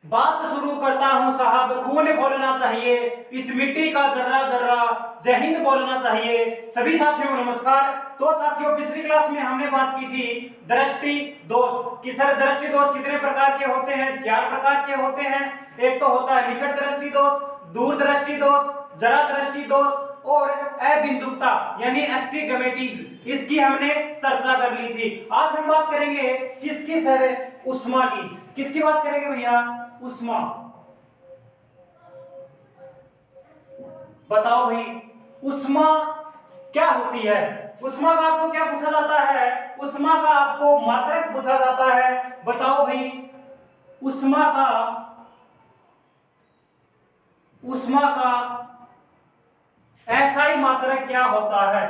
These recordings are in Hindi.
बात शुरू करता हूँ साहब, खून खोलना चाहिए, इस मिट्टी का जर्रा जर्रा जय हिंद बोलना चाहिए। सभी साथियों को नमस्कार। तो साथियों, पिछली क्लास में हमने बात की थी दृष्टि दोष कि सर दृष्टि दोष कितने प्रकार के होते हैं। 4 प्रकार के होते हैं। एक तो होता है निकट दृष्टि दोष, दूर दृष्टि दोष, जरा दृष्टि दोष और अबिंदुकता यानी एस्टिग्मेटिज। इसकी हमने चर्चा कर ली थी। आज हम बात करेंगे किसकी सर? उष्मा की। किसकी बात करेंगे भैया? उष्मा। बताओ भाई, उष्मा क्या होती है? उष्मा का आपको क्या पूछा जाता है? उष्मा का आपको मात्रक पूछा जाता है। बताओ भाई, उष्मा का एसआई मात्रक क्या होता है?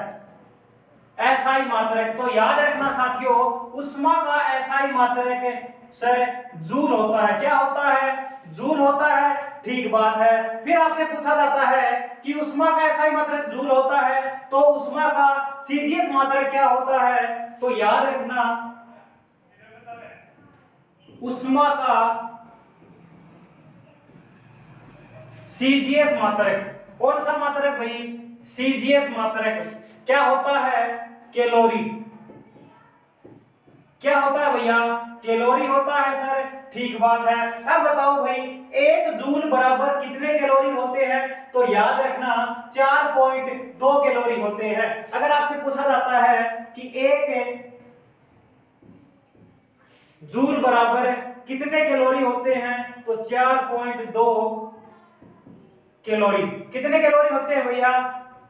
एसआई मात्रक तो याद रखना साथियों, उष्मा का एसआई मात्रक सर जूल होता है। क्या होता है? जूल होता है। ठीक बात है। फिर आपसे पूछा जाता है कि उष्मा का एसआई मात्रक जूल होता है, तो उष्मा का सीजीएस मात्रक क्या होता है? तो याद रखना, उष्मा का सीजीएस मात्रक कौन सा मात्रक भाई? सीजीएस मात्रक क्या होता है? कैलोरी। क्या होता है भैया? कैलोरी होता है सर। ठीक बात है। अब बताओ भाई, 1 जूल बराबर कितने कैलोरी होते हैं? तो याद रखना 4.2 कैलोरी होते हैं। अगर आपसे पूछा जाता है कि 1 जूल बराबर कितने कैलोरी होते हैं, तो 4.2 कैलोरी। कितने कैलोरी होते हैं भैया?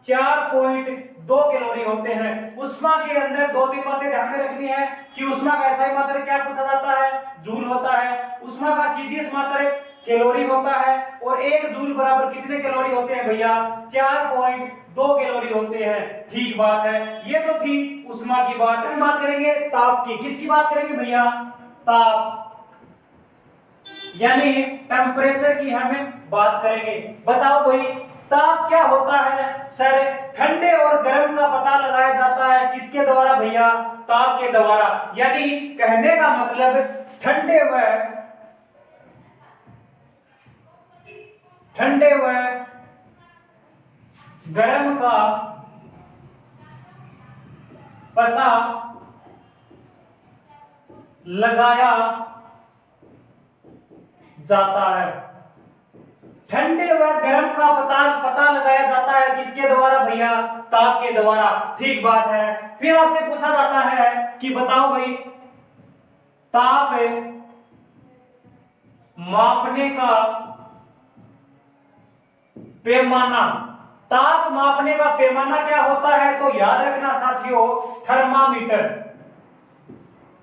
4.2 कैलोरी होते हैं। उष्मा के अंदर 2-3 बातें ध्यान में रखनी है कि उष्मा का एसआई मात्रक क्या पूछा जाता है? जूल होता है। उष्मा का सीजीएस मात्रक कैलोरी होता है। और 1 जूल बराबर कितने कैलोरी होते हैं भैया? 4.2 कैलोरी होते हैं। ठीक बात है। ये तो थी उष्मा की बात। हम बात करेंगे ताप की। किसकी बात करेंगे भैया? ताप यानी टेम्परेचर की हमें बात करेंगे। बताओ भाई, ताप क्या होता है? सर ठंडे और गर्म का पता लगाया जाता है किसके द्वारा भैया? ताप के द्वारा। यानी कहने का मतलब ठंडे व गर्म का पता लगाया जाता है। ठंडे व गर्म का पता लगाया जाता है किसके द्वारा भैया? ताप के द्वारा। ठीक बात है। फिर आपसे पूछा जाता है कि बताओ भाई, ताप मापने का पैमाना। ताप मापने का पैमाना क्या होता है? तो याद रखना साथियों, थर्मामीटर।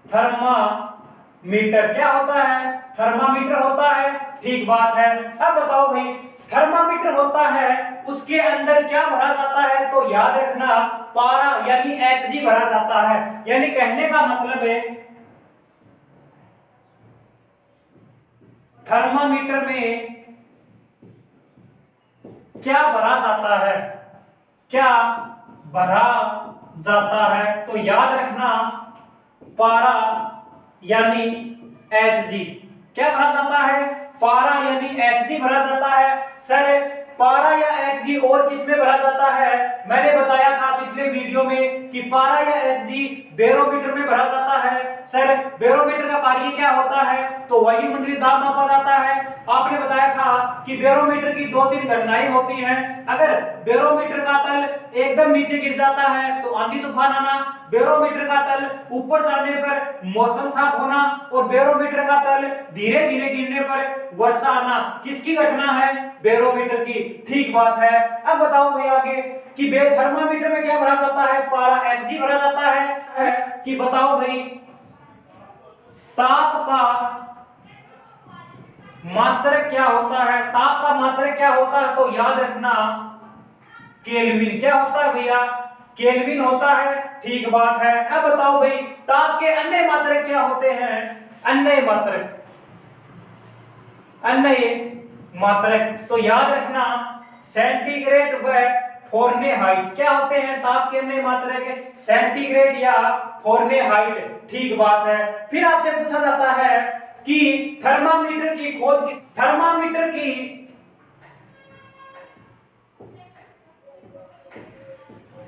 थर्मामीटर क्या होता है? थर्मामीटर होता है। ठीक बात है। अब बताओ भाई, थर्मामीटर होता है, उसके अंदर क्या भरा जाता है? तो याद रखना पारा यानी Hg भरा जाता है। यानी कहने का मतलब है थर्मामीटर में क्या भरा जाता है? क्या भरा जाता है? तो याद रखना पारा यानी Hg। क्या भरा जाता है? पारा यानी Hg भरा जाता है। सर पारा या Hg और किसमें भरा जाता है? मैंने बताया था पिछले वीडियो में कि पारा या Hg बैरोमीटर में भरा जाता है। सर बैरोमीटर का कार्य क्या होता है? तो वायुमंडलीय दाब मापा जाता है। आपने बताया था कि बैरोमीटर की 2-3 घटनाएं होती हैं। अगर बैरोमीटर का तल एकदम नीचे गिर जाता है तो आंधी तूफान आना, बैरोमीटर का तल ऊपर जाने पर मौसम साफ होना और बैरोमीटर का तल धीरे धीरे गिरने पर वर्षा आना। किसकी घटना है? बैरोमीटर की। ठीक बात है। अब बताओ भाई आगे कि थर्मामीटर में क्या भरा जाता है? पारा Hg भरा जाता है। कि बताओ भाई, ताप का मात्रक क्या होता है? ताप का मात्रक क्या होता है? तो याद रखना केल्विन। क्या होता है भैया? केल्विन होता है। ठीक बात है। अब बताओ भाई, ताप के अन्य मात्रक क्या होते हैं? अन्य मात्रक तो याद रखना सेंटीग्रेड व फ़ारेनहाइट। क्या होते हैं ताप के अन्य मात्रक? सेंटीग्रेड या फ़ारेनहाइट। ठीक बात है। फिर आपसे पूछा जाता है कि थर्मामीटर की खोज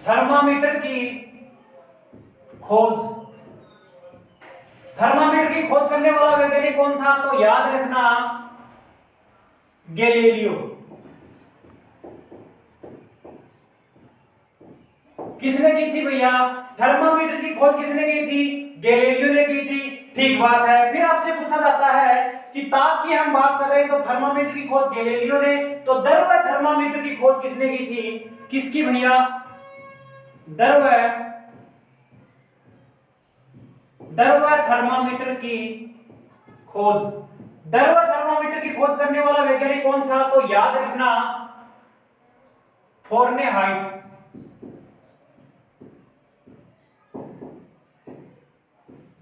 थर्मामीटर की खोज, थर्मामीटर की खोज करने वाला वैज्ञानिक कौन था? तो याद रखना गैलीलियो। किसने की थी भैया? थर्मामीटर की खोज किसने की थी? गैलीलियो ने की थी। ठीक बात है। फिर आपसे पूछा जाता है कि ताप की हम बात कर रहे हैं तो थर्मामीटर की खोज गैलीलियो ने, तो द्रव्य थर्मामीटर की खोज किसने की थी? किसकी भैया? द्रव्य थर्मामीटर की खोज, द्रव्य थर्मामीटर की खोज करने वाला वैज्ञानिक कौन था? तो याद रखना फ़ारेनहाइट।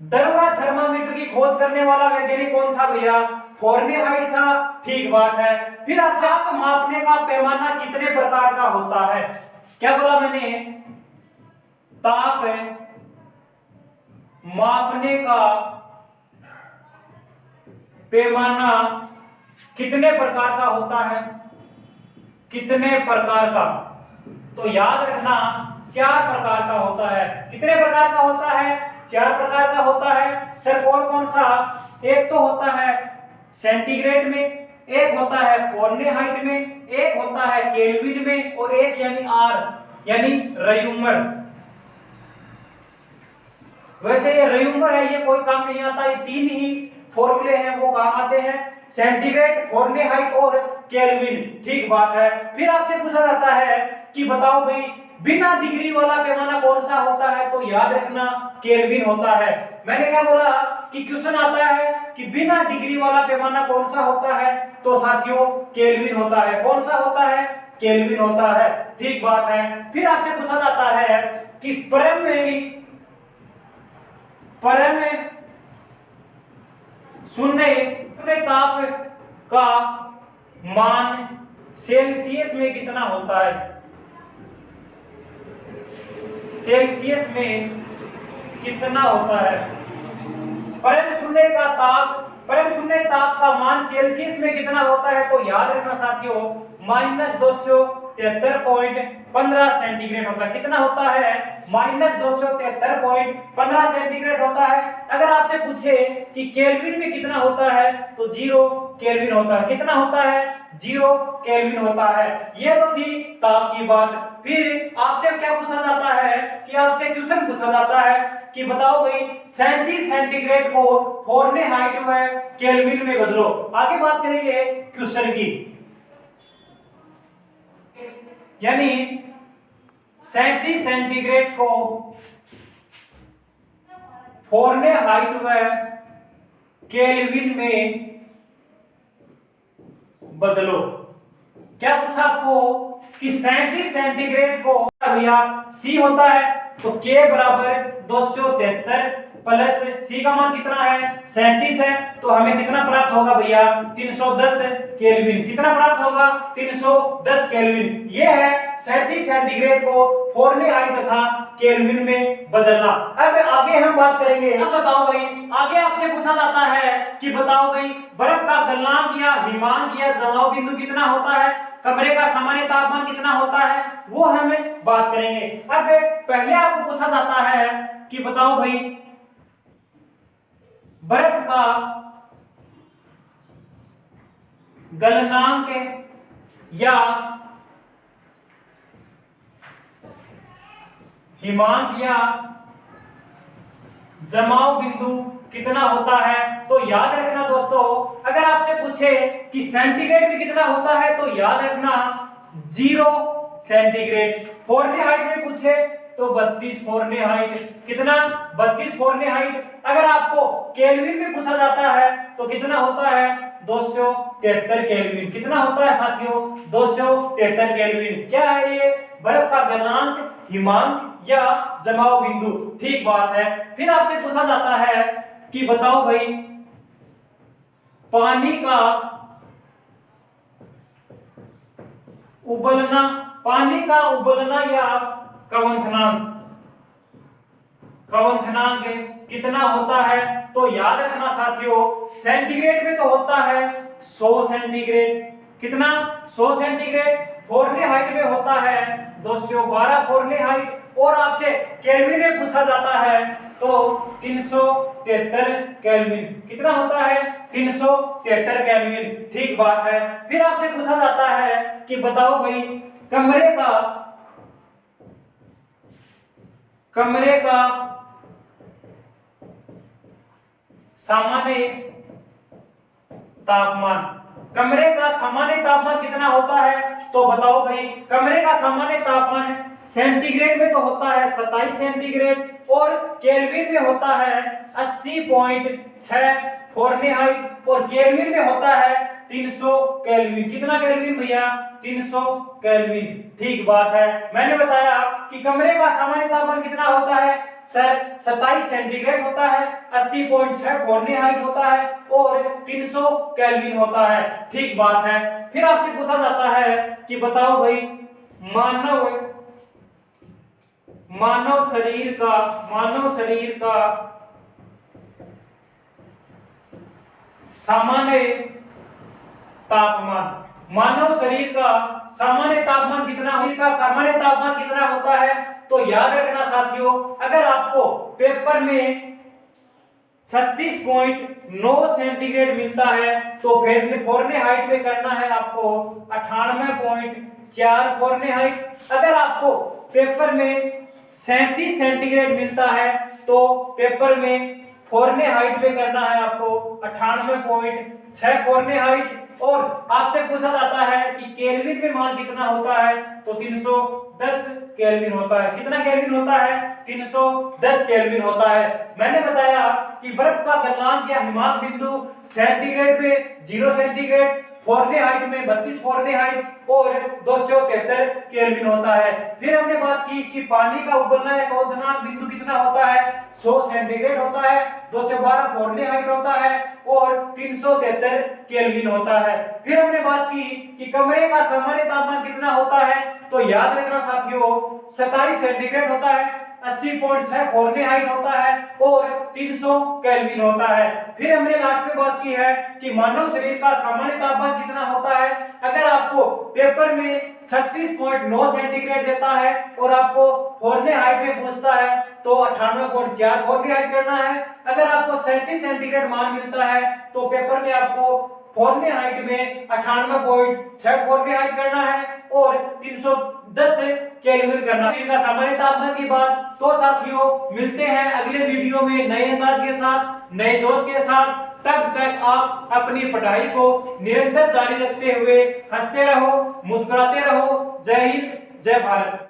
द्रव्य थर्मामीटर की खोज करने वाला वैज्ञानिक कौन था भैया? फ़ारेनहाइट था। ठीक बात है। फिर आपसे आप मापने का पैमाना कितने प्रकार का होता है? क्या बोला मैंने? ताप मापने का पैमाना कितने प्रकार का होता है? कितने प्रकार का? तो याद रखना 4 प्रकार का होता है। कितने प्रकार का होता है? 4 प्रकार का होता है। सर कौन कौन सा? एक तो होता है सेंटीग्रेड में, एक होता है फ़ारेनहाइट में, एक होता है केल्विन में, और एक यानी आर यानी रेयूमर। वैसे ये रेयूमर है, ये कोई काम नहीं आता। ये 3 ही फॉर्मूले हैं वो काम आते हैं, सेंटीग्रेड, फ़ारेनहाइट और केल्विन। ठीक बात है। फिर आपसे पूछा जाता है कि बताओ भाई बिना डिग्री वाला पैमाना कौन सा होता है? तो याद रखना केल्विन होता है। मैंने क्या बोला कि क्वेश्चन आता है कि बिना डिग्री वाला पैमाना कौन सा होता है? तो साथियों केल्विन होता है। कौन सा होता है? केल्विन होता है। ठीक बात है। फिर आपसे पूछा जाता है कि परम शून्य ताप का मान सेल्सियस में कितना होता है? सेल्सियस में कितना होता है? परम शून्य ताप का मान सेल्सियस में कितना होता है? तो याद रखना साथियों -273.15 सेंटीग्रेड होता है। कितना होता है? -273.15 सेंटीग्रेड होता है। अगर आपसे पूछे कि केल्विन में कितना होता है? तो 0 केल्विन होता है। कितना होता है? 0 केल्विन होता है। ये तो थी ताप की बात। फिर आपसे क्या पूछा जाता है कि आपसे क्वेश्चन पूछा जाता है कि बताओ भाई 37 सेंटीग्रेड को फ़ारेनहाइट में केल्विन में बदलो। आगे बात करेंगे क्वेश्चन की, यानी 37 सेंटीग्रेड को फ़ारेनहाइट में केल्विन में बदलो। क्या पूछा आपको कि 37 सेंटीग्रेड को भैया सी होता है तो के बराबर 273 प्लस सी का मान कितना है? 37 है, तो हमें कितना प्राप्त होगा भैया? 310 केल्विन। कितना प्राप्त होगा? 310 केल्विन। ये है 37 सेंटीग्रेड को फ़ारेनहाइट तथा केल्विन में बदलना। अब आगे हम बात करेंगे। अब बताओ भाई आगे आपसे पूछा जाता है कि बताओ भाई बर्फ का गलनांक या हिमांक या जमाव बिंदु कितना होता है? कमरे का सामान्य तापमान कितना होता है? वो हम बात करेंगे। अब पहले आपको पूछा जाता है कि बताओ भाई बर्फ का गलनांक या हिमांक या जमाव बिंदु कितना होता है? तो याद रखना दोस्तों, अगर आपसे पूछे कि सेंटीग्रेड में कितना होता है तो याद रखना 0 सेंटीग्रेड। फ़ारेनहाइट में पूछे तो 32 फ़ारेनहाइट। कितना? 32 फ़ारेनहाइट। अगर आपको केल्विन में पूछा जाता है तो कितना होता है? 273 केल्विन। कितना होता है साथियों? 273 केल्विन। क्या है ये? बर्फ का गलनांक, हिमांक या जमाव बिंदु। ठीक बात है। फिर आपसे पूछा जाता है कि बताओ भाई पानी का उबलना या कवंथनांक कितना होता है? तो याद रखना साथियों सेंटीग्रेड में तो होता है 100 सेंटीग्रेड। कितना? 100 सेंटीग्रेड। फ़ारेनहाइट में होता है 212 फ़ारेनहाइट, और आपसे केल्विन में पूछा जाता है तो 373 केल्विन। कितना होता है? 373 केल्विन। ठीक बात है। फिर आपसे पूछा जाता है कि बताओ भाई कमरे का सामान्य तापमान, कमरे का सामान्य तापमान कितना होता है? तो बताओ भाई, कमरे का सामान्य तापमान सेंटीग्रेड में तो होता है 27 सेंटीग्रेड, और केल्विन में होता है 80.6 फ़ारेनहाइट, और केल्विन में होता है 300 केल्विन। कितना केल्विन भैया? 300 केल्विन। ठीक बात है। मैंने बताया कि कमरे का सामान्य तापमान कितना होता है सर? 27 सेंटीग्रेड होता है, 80.6 फ़ारेनहाइट होता है, और 300 केल्विन होता है। ठीक बात है। फिर आपसे पूछा जाता है कि बताओ भाई मानव शरीर का सामान्य तापमान, मानव शरीर का सामान्य तापमान कितना होता है? तो याद रखना साथियों, अगर आपको पेपर में 36.9 सेंटीग्रेड मिलता है तो फ़ारेनहाइट में करना है आपको 98.4 फ़ारेनहाइट। अगर आपको पेपर में 37 सेंटीग्रेड मिलता है तो पेपर में फ़ारेनहाइट में करना है आपको 98.6 फ़ारेनहाइट। और आपसे पूछा जाता है कि केल्विन में मान कितना होता है? तो 310 केल्विन होता है। कितना केल्विन होता है? 310 केल्विन होता है। मैंने बताया कि बर्फ का गलनांक या हिमांक बिंदु सेंटीग्रेड पे 0 सेंटीग्रेड, फ़ारेनहाइट में 32 फ़ारेनहाइट और 273 केल्विन होता है। फिर हमने बात की कि पानी का उबलना या क्वथनांक बिंदु कितना होता है? 100 सेंटीग्रेड होता है, 212 फ़ारेनहाइट होता है, और 373 केल्विन होता है। फिर हमने बात की कि कमरे का सामान्य तापमान कितना होता है? तो याद रखना साथियों, 27 सेंटीग्रेड होता है, 80.6 फ़ारेनहाइट होता है, और 300 केल्विन होता है। फिर हमने लास्ट में बात की है कि मानव शरीर का सामान्य तापमान कितना होता है? अगर आपको पेपर में 36.9 सेंटीग्रेड देता है और आपको फ़ारेनहाइट में पूछता है तो 98.4 फ़ारेनहाइट करना है। अगर आपको 37 सेंटीग्रेड मान मिलता है तो पेपर में आपको फ़ारेनहाइट में 98.6 फ़ारेनहाइट करना है और 310 केल्विन करना है। इनका सामान्य तापमान की बात। तो साथियों, मिलते हैं अगले वीडियो में नए अंदाज के साथ, नए जोश के साथ। तब तक आप अपनी पढ़ाई को निरंतर जारी रखते हुए हंसते रहो, मुस्कुराते रहो। जय हिंद, जय भारत।